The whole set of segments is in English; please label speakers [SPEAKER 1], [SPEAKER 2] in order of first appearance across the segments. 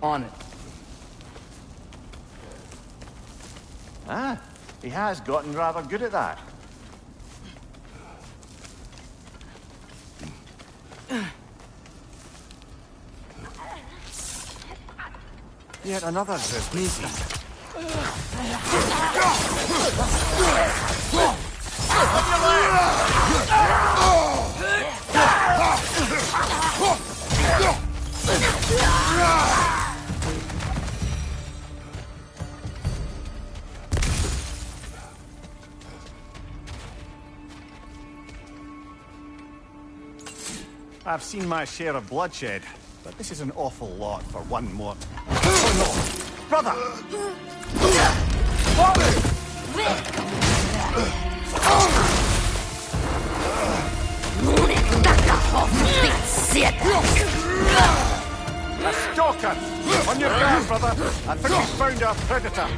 [SPEAKER 1] On it.
[SPEAKER 2] Ah, he has gotten rather good at that. Yet another sneaky. I've seen my share of bloodshed, but this is an awful lot for one more. Oh no! Brother! A stalker! On your guard, brother! I think we found our predator!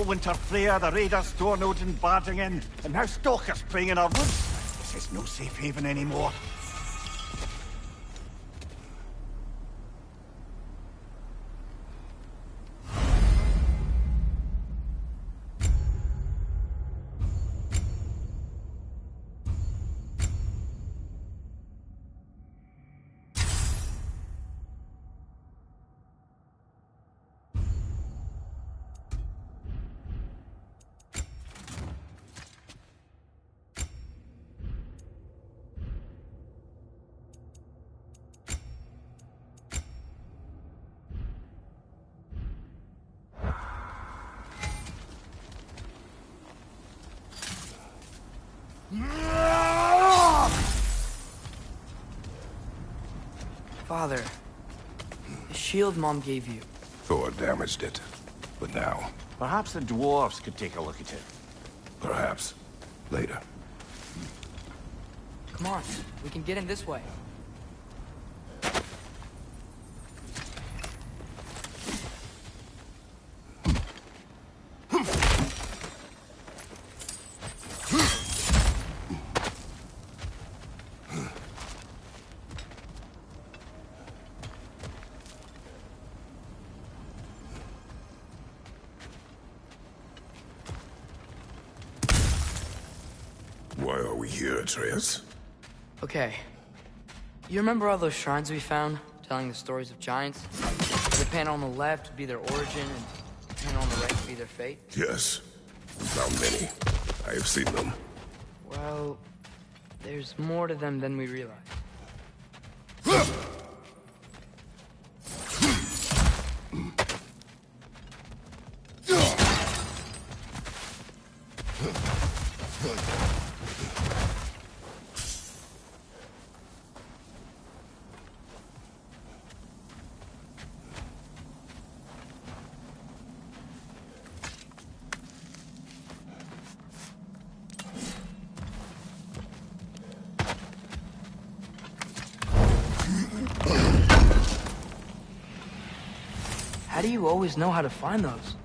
[SPEAKER 2] Winter Freya, the raiders, Stornode and barging in, and now stalkers preying in our woods. This is no safe haven anymore.
[SPEAKER 1] Father, the shield Mom gave you.
[SPEAKER 3] Thor damaged it. But now,
[SPEAKER 2] Perhaps the dwarves could take a look at it.
[SPEAKER 3] perhaps, later.
[SPEAKER 1] Come on, we can get in this way.
[SPEAKER 3] Why are we here, Atreus?
[SPEAKER 1] Okay. You remember all those shrines we found, telling the stories of giants? The panel on the left would be their origin, and the panel on the right would be their fate?
[SPEAKER 3] Yes. We found many. I have seen them.
[SPEAKER 1] Well, there's more to them than we realize. How do you always know how to find those?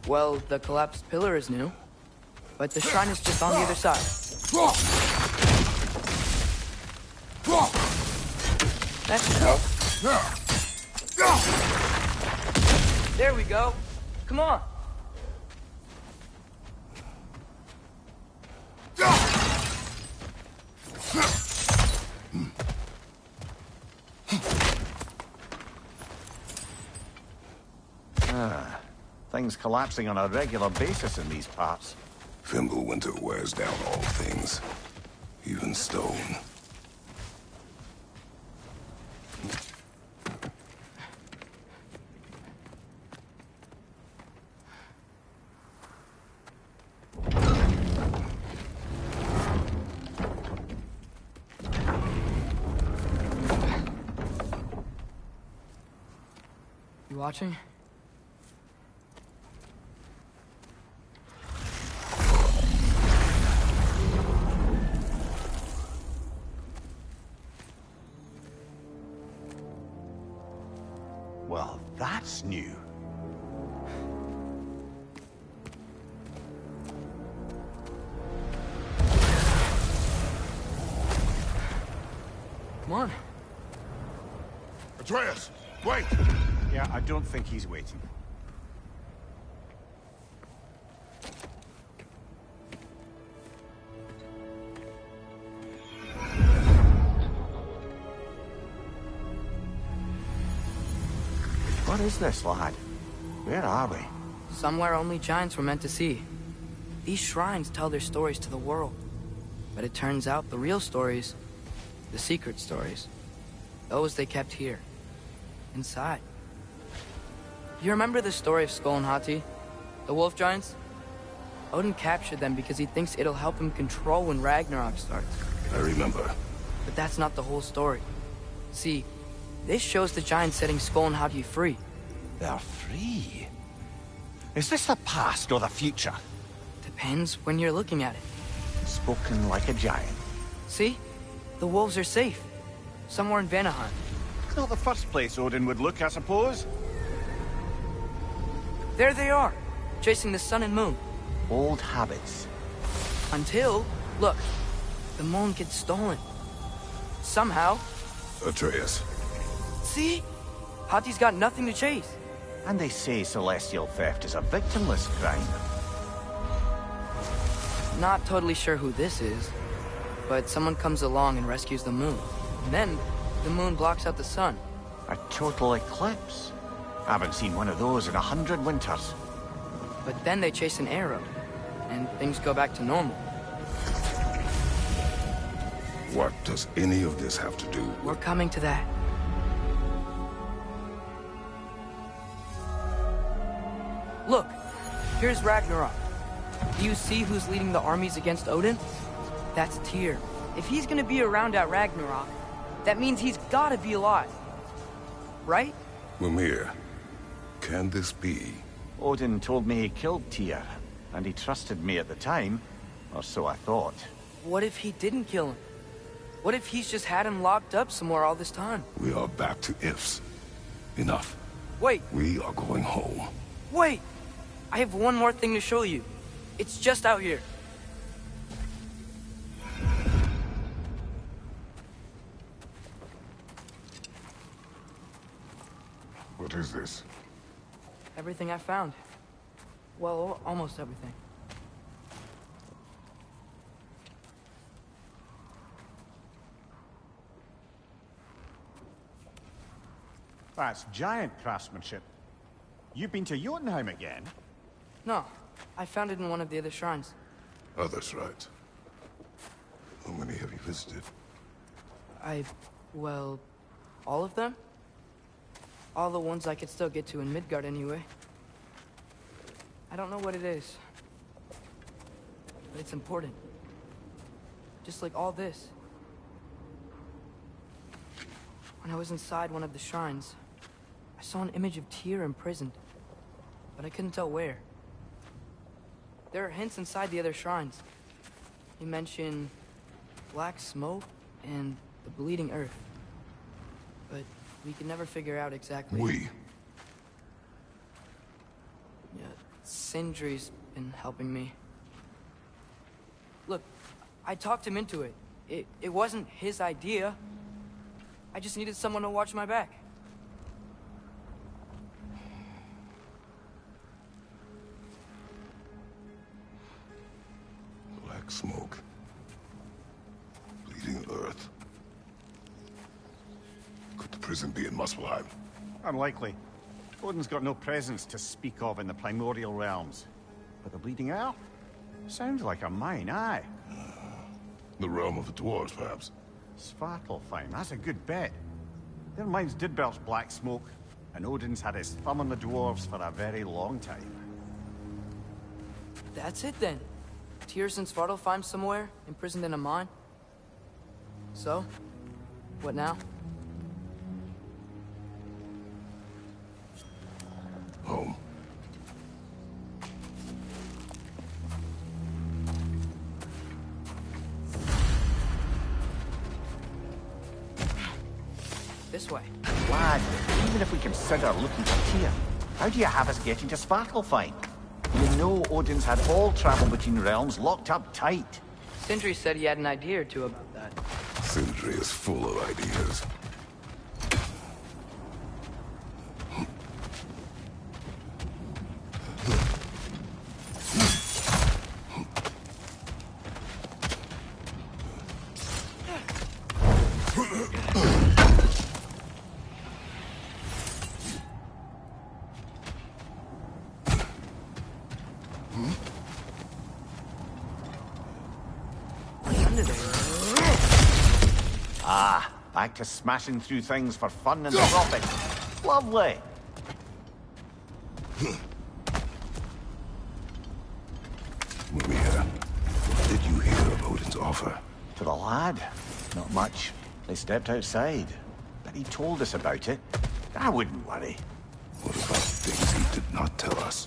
[SPEAKER 1] Well, the collapsed pillar is new, but the shrine is just on the other side. That should help. There we go. Come on.
[SPEAKER 2] Things collapsing on a regular basis in these parts.
[SPEAKER 3] Fimbulwinter wears down all things, even stone.
[SPEAKER 1] You watching?
[SPEAKER 2] Well, that's new.
[SPEAKER 1] Come on.
[SPEAKER 3] Atreus, wait!
[SPEAKER 2] Yeah, I don't think he's waiting. What is this, lad? Where are we?
[SPEAKER 1] Somewhere only giants were meant to see. These shrines tell their stories to the world. But it turns out the real stories, the secret stories, those they kept here, inside. You remember the story of Skull and Hati? The wolf giants? Odin captured them because he thinks it'll help him control when Ragnarok starts.
[SPEAKER 3] I remember.
[SPEAKER 1] But that's not the whole story. See, this shows the giants setting Skull and Hati free.
[SPEAKER 2] They're free. Is this the past or the future?
[SPEAKER 1] Depends when you're looking at it.
[SPEAKER 2] Spoken like a giant.
[SPEAKER 1] See? The wolves are safe. Somewhere in Vanaheim.
[SPEAKER 2] Not the first place Odin would look, I suppose.
[SPEAKER 1] There they are, chasing the sun and moon.
[SPEAKER 2] Old habits.
[SPEAKER 1] Until, look, the moon gets stolen. Somehow.
[SPEAKER 3] Atreus.
[SPEAKER 1] See? Hati's got nothing to chase.
[SPEAKER 2] And they say celestial theft is a victimless crime.
[SPEAKER 1] Not totally sure who this is, but someone comes along and rescues the moon. And then, the moon blocks out the sun.
[SPEAKER 2] A total eclipse. Haven't seen one of those in 100 winters.
[SPEAKER 1] But then they chase an arrow, and things go back to normal.
[SPEAKER 3] What does any of this have to do
[SPEAKER 1] We're
[SPEAKER 3] with...
[SPEAKER 1] coming to that. Look, here's Ragnarok. Do you see who's leading the armies against Odin? That's Tyr. If he's gonna be around at Ragnarok, that means he's gotta be alive. Right?
[SPEAKER 3] Mimir, can this be?
[SPEAKER 2] Odin told me he killed Tyr, and he trusted me at the time, or so I thought.
[SPEAKER 1] What if he didn't kill him? What if he's just had him locked up somewhere all this time?
[SPEAKER 3] We are back to ifs. Enough.
[SPEAKER 1] Wait,
[SPEAKER 3] We are going home.
[SPEAKER 1] wait! I have one more thing to show you. It's just out here.
[SPEAKER 3] What is this?
[SPEAKER 1] Everything I found. Well, almost everything.
[SPEAKER 2] That's giant craftsmanship. You've been to Jotunheim again?
[SPEAKER 1] No, I found it in one of the other shrines.
[SPEAKER 3] Others, right? How many have you visited?
[SPEAKER 1] Well, all of them? All the ones I could still get to in Midgard anyway. I don't know what it is, but it's important. Just like all this. When I was inside one of the shrines, I saw an image of Tyr imprisoned, but I couldn't tell where. There are hints inside the other shrines. They mention black smoke and the bleeding earth. But we could never figure out exactly.
[SPEAKER 3] We.
[SPEAKER 1] Yeah, Sindri's been helping me. Look, I talked him into it. It wasn't his idea. I just needed someone to watch my back.
[SPEAKER 3] Black smoke. Bleeding earth. Could the prison be in Muspelheim?
[SPEAKER 2] Unlikely. Odin's got no presence to speak of in the primordial realms. But the Bleeding Earth? Sounds like a mine, aye.
[SPEAKER 3] The realm of the dwarves, perhaps?
[SPEAKER 2] Svartalfheim, that's a good bet. Their mines did belch black smoke, and Odin's had his thumb on the dwarves for a very long time.
[SPEAKER 1] That's it then. Tyr's in Svartalfheim somewhere, imprisoned in a mine. So, what now? This way.
[SPEAKER 2] Lad, even if we consider looking for Tyr, how do you have us getting to Svartalfheim? You know Odin's had all travel between realms locked up tight.
[SPEAKER 1] Sindri said he had an idea or two about that.
[SPEAKER 3] Sindri is full of ideas.
[SPEAKER 2] Back to smashing through things for fun and profit. Lovely.
[SPEAKER 3] Maria, what did you hear of Odin's offer?
[SPEAKER 2] To the lad? Not much. They stepped outside. But he told us about it. I wouldn't worry.
[SPEAKER 3] What about things he did not tell us?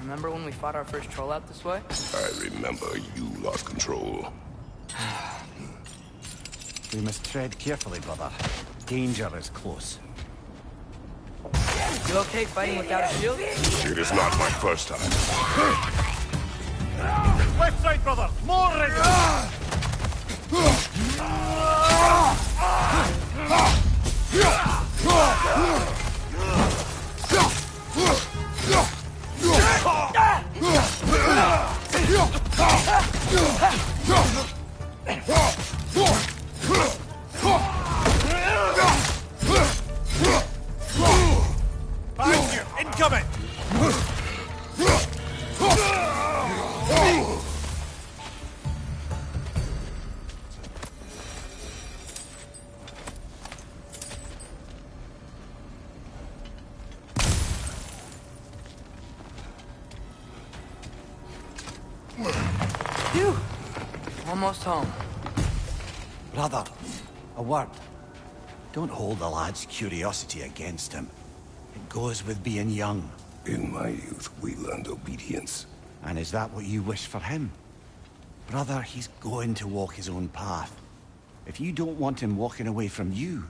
[SPEAKER 1] Remember when we fought our first troll out this way?
[SPEAKER 3] I remember you lost control.
[SPEAKER 2] We must tread carefully, brother. Danger is close.
[SPEAKER 1] You okay fighting without a shield?
[SPEAKER 3] It is not my first time.
[SPEAKER 2] Left side, brother! More rigor! Behind you! Incoming!
[SPEAKER 1] Phew! Almost home.
[SPEAKER 2] Brother, a word. Don't hold the lad's curiosity against him. It goes with being young.
[SPEAKER 3] In my youth, we learned obedience.
[SPEAKER 2] And is that what you wish for him? Brother, he's going to walk his own path. If you don't want him walking away from you,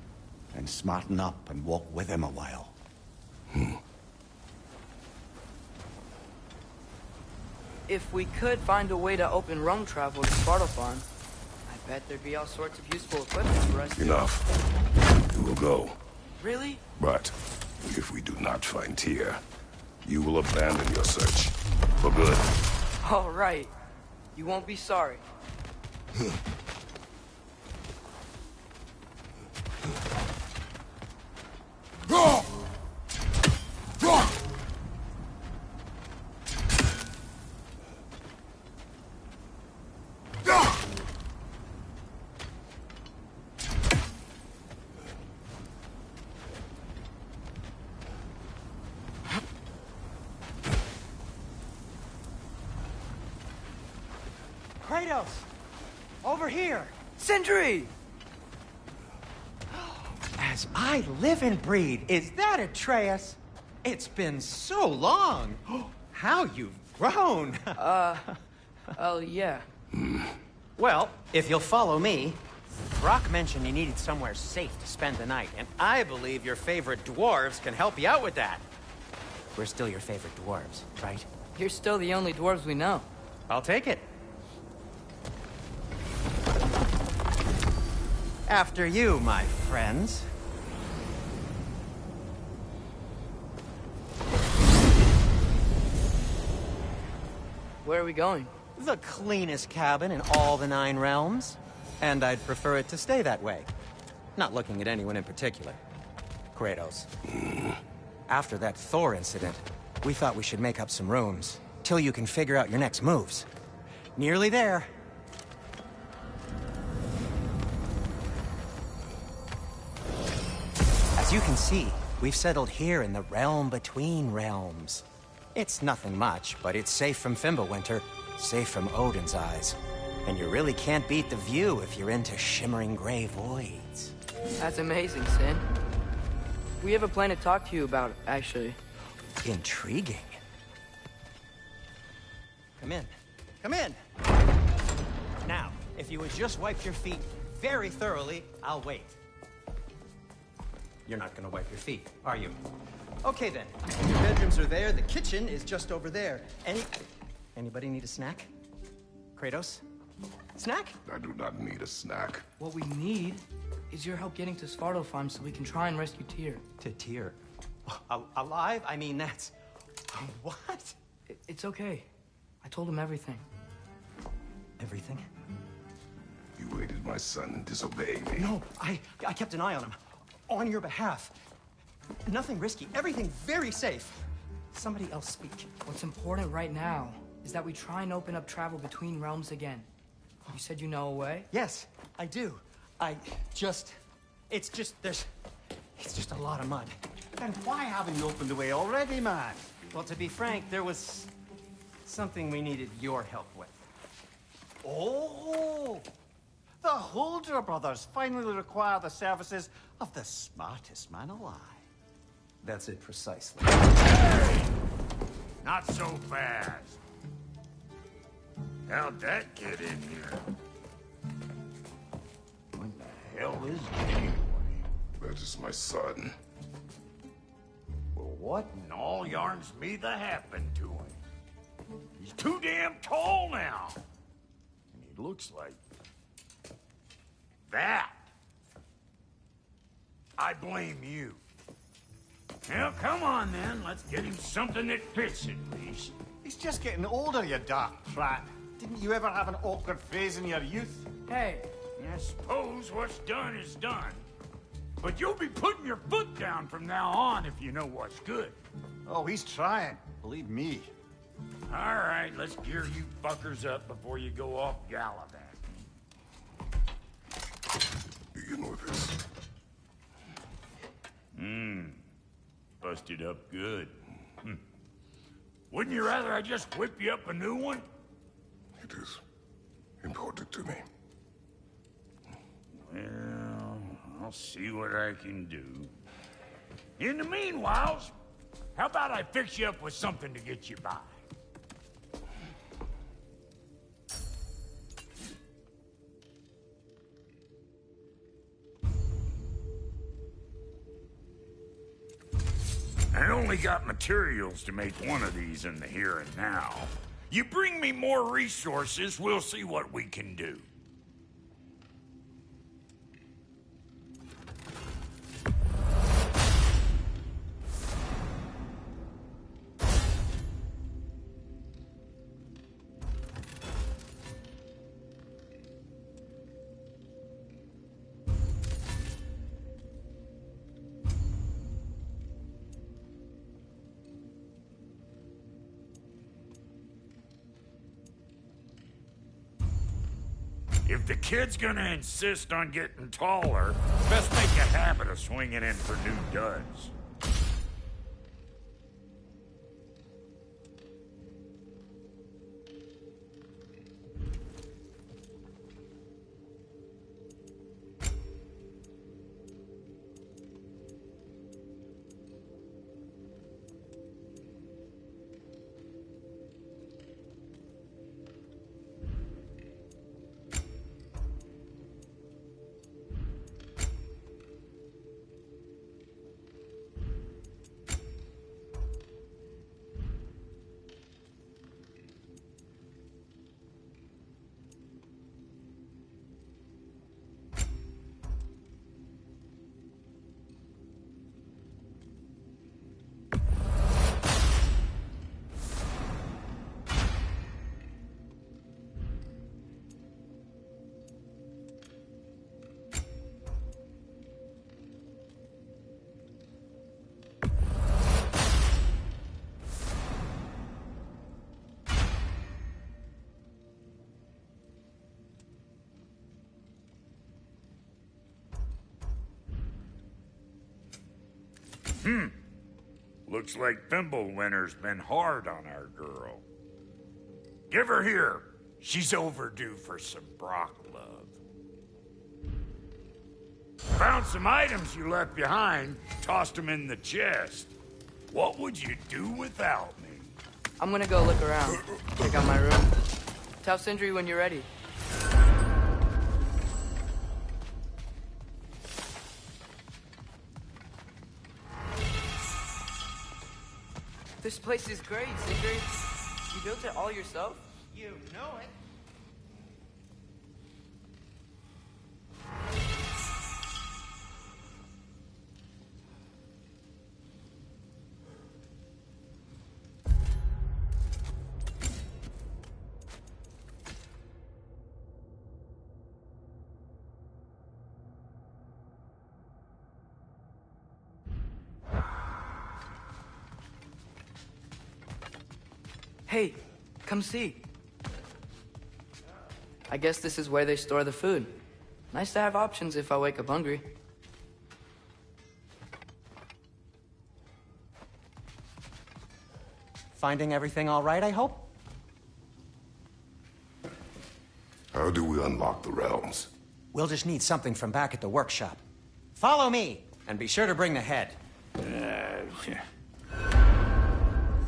[SPEAKER 2] then smarten up and walk with him a while.
[SPEAKER 1] If we could find a way to open roam travel to Svartalfheim, I bet there'd be all sorts of useful equipment for us.
[SPEAKER 3] Enough. We will go.
[SPEAKER 1] Really?
[SPEAKER 3] But if we do not find Tyr, you will abandon your search. For good.
[SPEAKER 1] All right. You won't be sorry.
[SPEAKER 4] Kratos! Over here!
[SPEAKER 1] Sindri!
[SPEAKER 4] As I live and breathe, is that Atreus? It's been so long! How you've grown!
[SPEAKER 1] Oh, yeah.
[SPEAKER 4] Well, if you'll follow me, Brock mentioned you needed somewhere safe to spend the night, and I believe your favorite dwarves can help you out with that. We're still your favorite dwarves, right?
[SPEAKER 1] You're still the only dwarves we know.
[SPEAKER 4] I'll take it. After you, my friends.
[SPEAKER 1] Where are we going?
[SPEAKER 4] The cleanest cabin in all the 9 realms. And I'd prefer it to stay that way. Not looking at anyone in particular. Kratos. After that Thor incident, we thought we should make up some rooms, till you can figure out your next moves. Nearly there. As you can see, we've settled here in the realm between realms. It's nothing much, but it's safe from Fimbulwinter, safe from Odin's eyes. And you really can't beat the view if you're into shimmering gray voids.
[SPEAKER 1] That's amazing, Sin. We have a plan to talk to you about, actually.
[SPEAKER 4] Intriguing. Come in. Come in! Now, if you would just wipe your feet very thoroughly, I'll wait. You're not gonna wipe your feet, are you? Okay then. Your bedrooms are there, the kitchen is just over there. Anybody need a snack? Kratos? Snack?
[SPEAKER 3] I do not need a snack.
[SPEAKER 1] What we need is your help getting to Svartalfheim so we can try and rescue Tyr.
[SPEAKER 4] To Tyr? Alive? I mean, that's... What?
[SPEAKER 1] It's okay. I told him everything.
[SPEAKER 4] Everything?
[SPEAKER 3] You aided my son and disobeyed me.
[SPEAKER 4] No, I kept an eye on him. On your behalf. Nothing risky. Everything very safe. Somebody else speak.
[SPEAKER 1] What's important right now is that we try and open up travel between realms again. You said you know a way?
[SPEAKER 4] Yes, I do. It's just a lot of mud.
[SPEAKER 2] Then why haven't you opened the way already, man?
[SPEAKER 4] Well, to be frank, there was something we needed your help with.
[SPEAKER 2] Oh! The Holder brothers finally require the services of the smartest man alive.
[SPEAKER 4] That's it precisely.
[SPEAKER 5] Not so fast. How'd that get in here? What the hell is it anyway?
[SPEAKER 3] That is my son.
[SPEAKER 5] Well, what in all yarns me that happened to him? He's too damn tall now. And he looks like... that. I blame you. Well, come on then. Let's get him something that fits at least.
[SPEAKER 2] He's just getting older, you dark prat. Didn't you ever have an awkward phase in your youth?
[SPEAKER 1] Hey,
[SPEAKER 5] I suppose what's done is done. But you'll be putting your foot down from now on if you know what's good.
[SPEAKER 2] Oh, he's trying. Believe me.
[SPEAKER 5] All right, let's gear you fuckers up before you go off gallivanting.
[SPEAKER 3] Begin with this.
[SPEAKER 5] Busted up good. Wouldn't you rather I just whip you up a new one?
[SPEAKER 3] It is important to me.
[SPEAKER 5] Well, I'll see what I can do. In the meanwhile, how about I fix you up with something to get you by? I only got materials to make one of these in the here and now. You bring me more resources, we'll see what we can do. If the kid's gonna insist on getting taller, best make a habit of swinging in for new duds. Looks like Fimbulwinter's been hard on our girl. Give her here. She's overdue for some Brock love. Found some items you left behind, tossed them in the chest. What would you do without me?
[SPEAKER 1] I'm gonna go look around. Check out my room. Tell Sindri when you're ready. This place is great, Sindri. You built it all yourself?
[SPEAKER 4] You know it.
[SPEAKER 1] Hey, come see. I guess this is where they store the food. Nice to have options if I wake up hungry.
[SPEAKER 4] Finding everything all right, I hope?
[SPEAKER 3] How do we unlock the realms?
[SPEAKER 4] We'll just need something from back at the workshop. Follow me, and be sure to bring the head.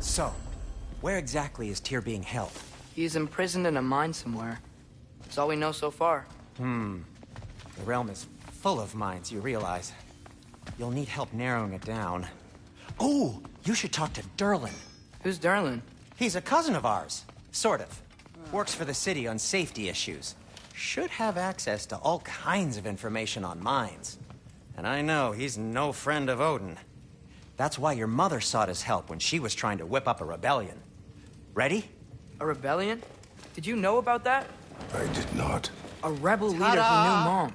[SPEAKER 4] So, where exactly is Tyr being held?
[SPEAKER 1] He's imprisoned in a mine somewhere. That's all we know so far.
[SPEAKER 4] The realm is full of mines, you realize. You'll need help narrowing it down. Oh, you should talk to Durlin.
[SPEAKER 1] Who's Derlin?
[SPEAKER 4] He's a cousin of ours. Sort of. Works for the city on safety issues. Should have access to all kinds of information on mines. And I know he's no friend of Odin. That's why your mother sought his help when she was trying to whip up a rebellion. Ready?
[SPEAKER 1] A rebellion? Did you know about that?
[SPEAKER 3] I did not.
[SPEAKER 1] A rebel leader who knew Mom.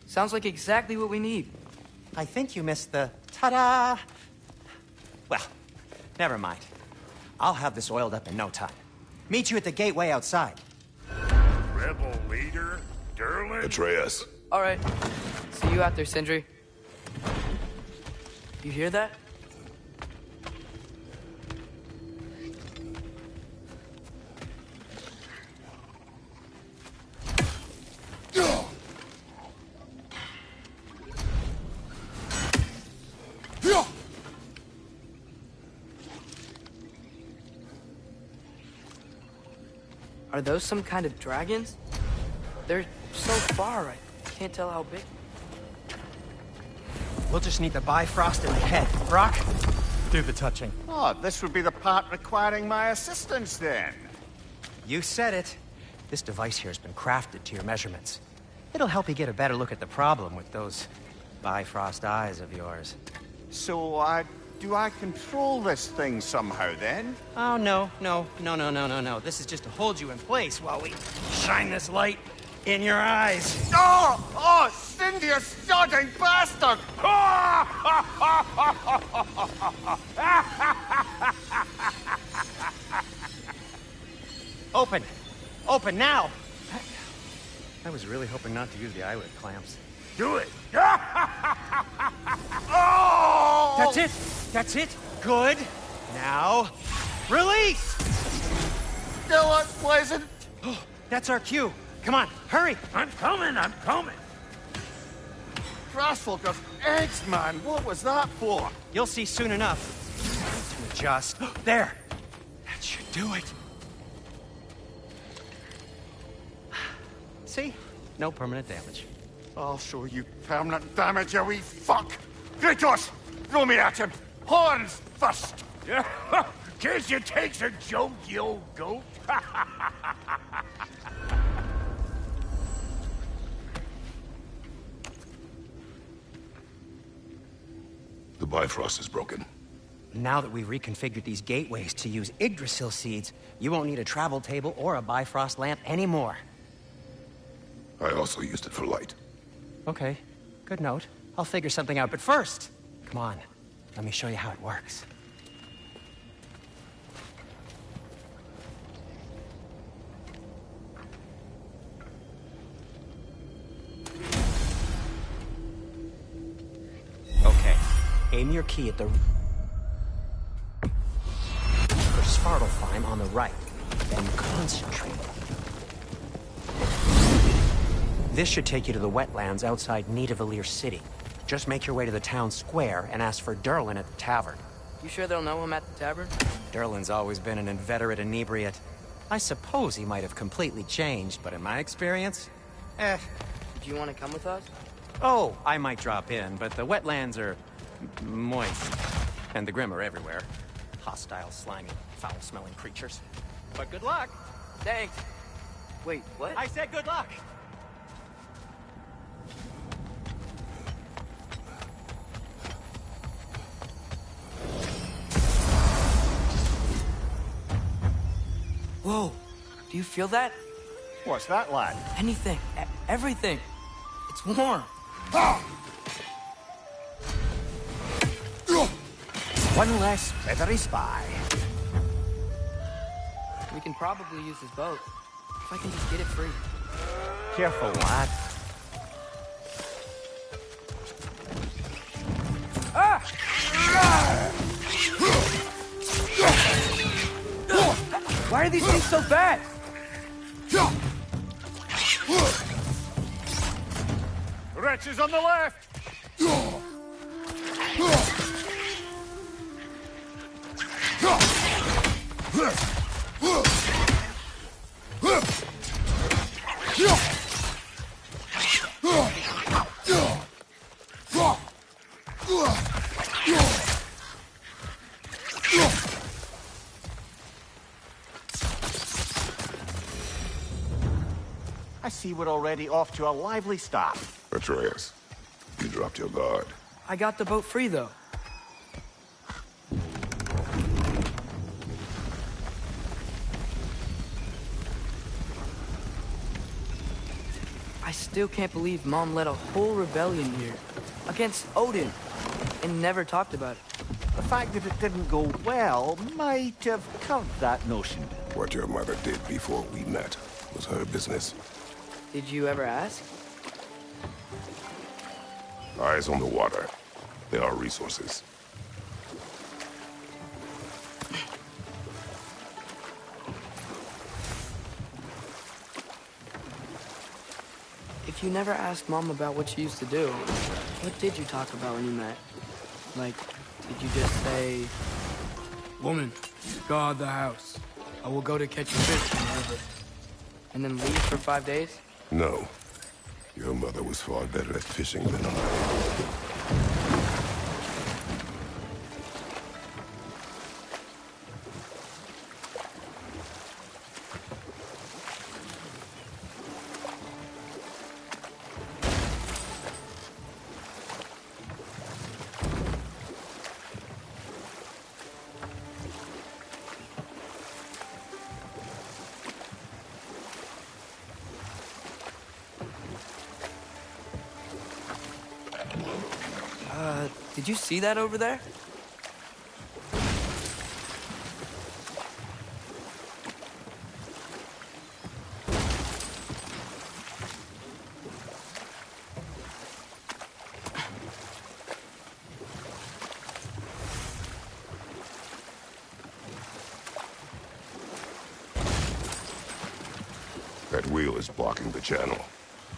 [SPEAKER 1] Sounds like exactly what we need.
[SPEAKER 4] I think you missed the ta-da! Well, never mind. I'll have this oiled up in no time. Meet you at the gateway outside.
[SPEAKER 5] Rebel leader? Durlin?
[SPEAKER 3] Atreus.
[SPEAKER 1] All right. See you out there, Sindri. You hear that? Are those some kind of dragons? They're so far, I can't tell how big.
[SPEAKER 4] We'll just need the Bifrost in the head. Brock, do the touching.
[SPEAKER 6] Oh, this would be the part requiring my assistance then.
[SPEAKER 4] You said it. This device here has been crafted to your measurements. It'll help you get a better look at the problem with those Bifrost eyes of yours.
[SPEAKER 6] So, do I control this thing somehow then?
[SPEAKER 4] Oh, no. This is just to hold you in place while we shine this light in your eyes.
[SPEAKER 6] Oh, Cindy, you sodding bastard!
[SPEAKER 4] Open now! I was really hoping not to use the eyelid clamps.
[SPEAKER 5] Do it!
[SPEAKER 6] Oh!
[SPEAKER 4] That's it! Good! Now, release!
[SPEAKER 6] Still unpleasant.
[SPEAKER 4] That's our cue. Come on, hurry!
[SPEAKER 5] I'm coming!
[SPEAKER 6] Grassfuckers, eggs, man, what was that for?
[SPEAKER 4] You'll see soon enough. To adjust. There! That should do it. See? No permanent damage.
[SPEAKER 6] I'll show you permanent damage, you wee fuck! Kratos, throw me at him! Horns first!
[SPEAKER 5] Guess you takes a joke, you old goat.
[SPEAKER 3] The Bifrost is broken.
[SPEAKER 4] Now that we've reconfigured these gateways to use Yggdrasil seeds, you won't need a travel table or a Bifrost lamp anymore.
[SPEAKER 3] I also used it for light.
[SPEAKER 4] Okay, good note. I'll figure something out, but first, come on, let me show you how it works. Okay, aim your key at the Svartalfheim on the right, then concentrate. This should take you to the wetlands outside Nidavellir City. Just make your way to the town square and ask for Durlin at the tavern.
[SPEAKER 1] You sure they'll know him at the tavern?
[SPEAKER 4] Derlin's always been an inveterate inebriate. I suppose he might have completely changed, but in my experience,
[SPEAKER 1] Do you want to come with us?
[SPEAKER 4] Oh, I might drop in, but the wetlands are moist. And the Grim are everywhere. Hostile, slimy, foul-smelling creatures. But good luck!
[SPEAKER 1] Thanks. Wait, what?
[SPEAKER 4] I said good luck!
[SPEAKER 1] Whoa, do you feel that?
[SPEAKER 6] What's that, lad?
[SPEAKER 1] Anything, everything. It's warm.
[SPEAKER 2] One less feathery spy.
[SPEAKER 1] We can probably use his boat. If I can just get it free.
[SPEAKER 2] Careful, lad.
[SPEAKER 1] Why are these things so fast?
[SPEAKER 6] Wretches on the left!
[SPEAKER 2] I see we're already off to a lively start.
[SPEAKER 3] Atreus, you dropped your guard.
[SPEAKER 1] I got the boat free, though. I still can't believe Mom led a whole rebellion here. Against Odin. And never talked about it.
[SPEAKER 2] The fact that it didn't go well might have curbed that notion.
[SPEAKER 3] What your mother did before we met was her business.
[SPEAKER 1] Did you ever ask?
[SPEAKER 3] Eyes on the water. There are resources.
[SPEAKER 1] If you never asked Mom about what she used to do, what did you talk about when you met? Like, did you just say, "Woman, guard the house. I will go to catch a fish in the river." And then leave for 5 days?
[SPEAKER 3] No. Your mother was far better at fishing than I.
[SPEAKER 1] Did you see that over there?
[SPEAKER 3] That wheel is blocking the channel.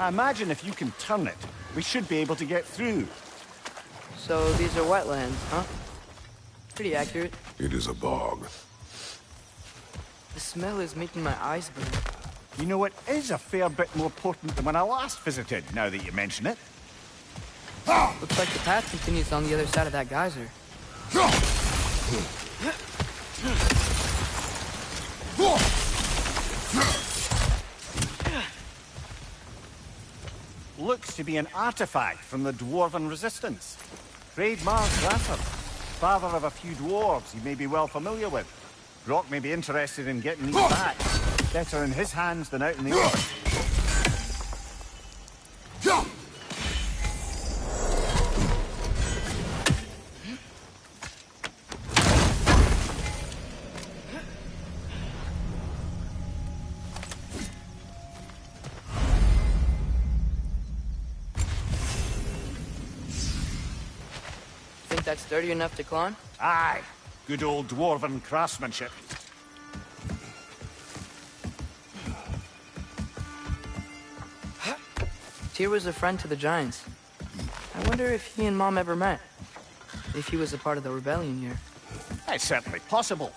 [SPEAKER 2] I imagine if you can turn it, we should be able to get through.
[SPEAKER 1] So these are wetlands, huh? Pretty accurate.
[SPEAKER 3] It is a bog.
[SPEAKER 1] The smell is making my eyes burn.
[SPEAKER 2] You know, it is a fair bit more potent than when I last visited, now that you mention it.
[SPEAKER 1] Looks like the path continues on the other side of that geyser.
[SPEAKER 2] Looks to be an artifact from the Dwarven Resistance. Trademark Grasser, father of a few dwarves you may be well familiar with. Brock may be interested in getting these back. Better in his hands than out in the earth.
[SPEAKER 1] Think that's sturdy enough to climb?
[SPEAKER 2] Aye, good old Dwarven craftsmanship.
[SPEAKER 1] Tyr was a friend to the Giants. I wonder if he and Mom ever met. If he was a part of the rebellion here.
[SPEAKER 2] It's certainly possible.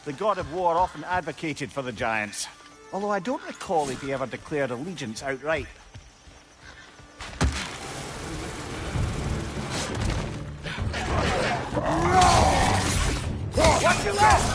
[SPEAKER 2] The god of war often advocated for the giants, although I don't recall if he ever declared allegiance outright.
[SPEAKER 6] Watch your left!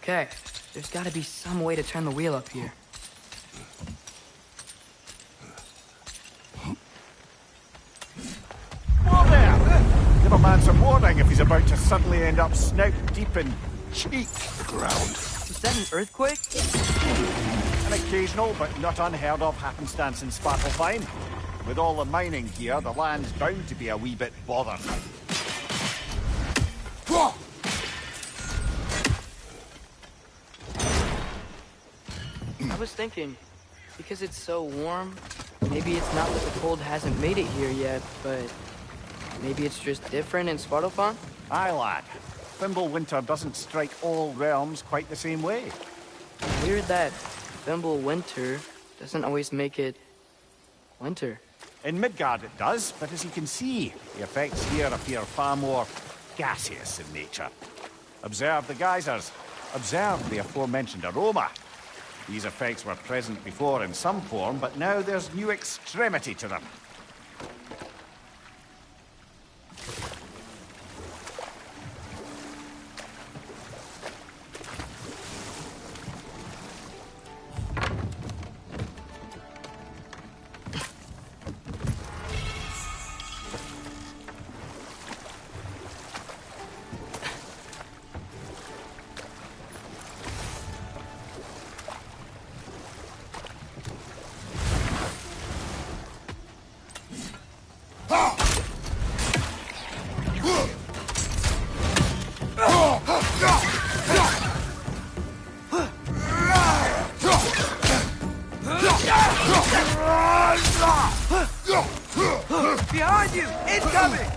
[SPEAKER 1] Okay, there's gotta be some way to turn the wheel up here.
[SPEAKER 2] Whoa there! Give a man some warning if he's about to suddenly end up snout deep in cheek.
[SPEAKER 3] Ground.
[SPEAKER 1] Was that an earthquake?
[SPEAKER 2] An occasional but not unheard of happenstance in Svartalfheim. With all the mining here, the land's bound to be a wee bit bothered.
[SPEAKER 1] I was thinking, because it's so warm, maybe it's not that the cold hasn't made it here yet, but maybe it's just different in Svartalfheim?
[SPEAKER 2] Aye, lad. Thimble winter doesn't strike all realms quite the same way.
[SPEAKER 1] Weird that Thimble winter doesn't always make it winter.
[SPEAKER 2] In Midgard it does, but as you can see, the effects here appear far more gaseous in nature. Observe the geysers. Observe the aforementioned aroma. These effects were present before in some form, but now there's new extremity to them.
[SPEAKER 6] Behind you! Incoming!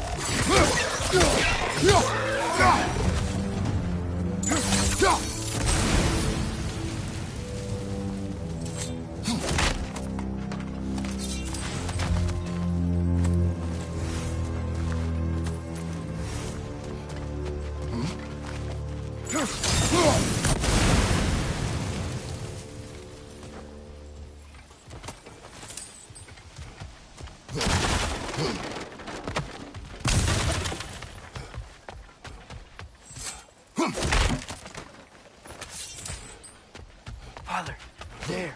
[SPEAKER 1] Father, there.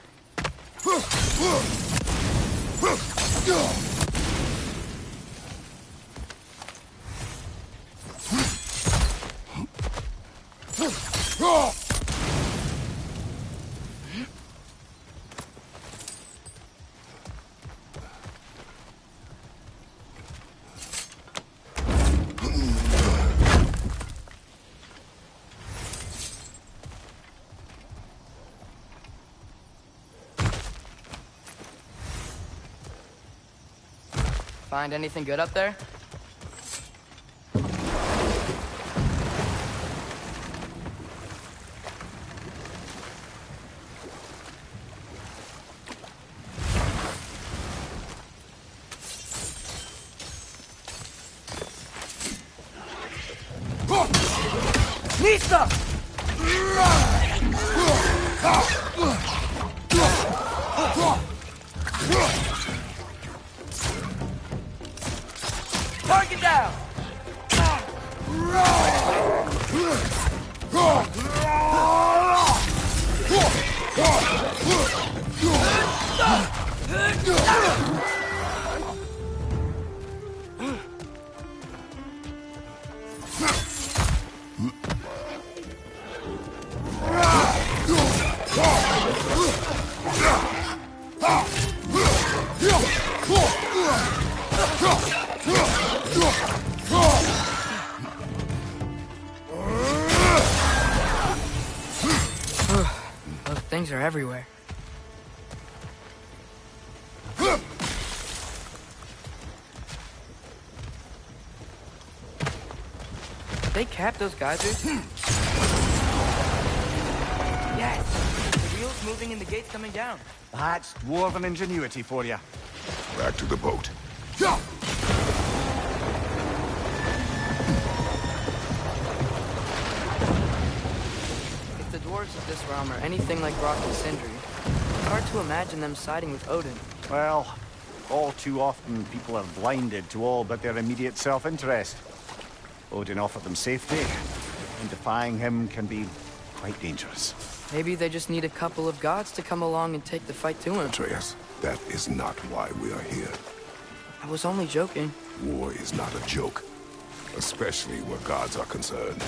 [SPEAKER 1] Find anything good up there? Nista! Target down! Those things are everywhere. Did they cap those geysers? Yes! The wheels moving and the gates coming down.
[SPEAKER 2] That's dwarven ingenuity for you.
[SPEAKER 3] Back to the boat.
[SPEAKER 1] If the dwarves of this realm are anything like Rock and Sindri, it's hard to imagine them siding with Odin.
[SPEAKER 2] Well, all too often people are blinded to all but their immediate self-interest. Odin offered them safety, and defying him can be quite dangerous.
[SPEAKER 1] Maybe they just need a couple of gods to come along and take the fight to him.
[SPEAKER 3] Atreus, that is not why we are here.
[SPEAKER 1] I was only joking.
[SPEAKER 3] War is not a joke, especially where gods are concerned.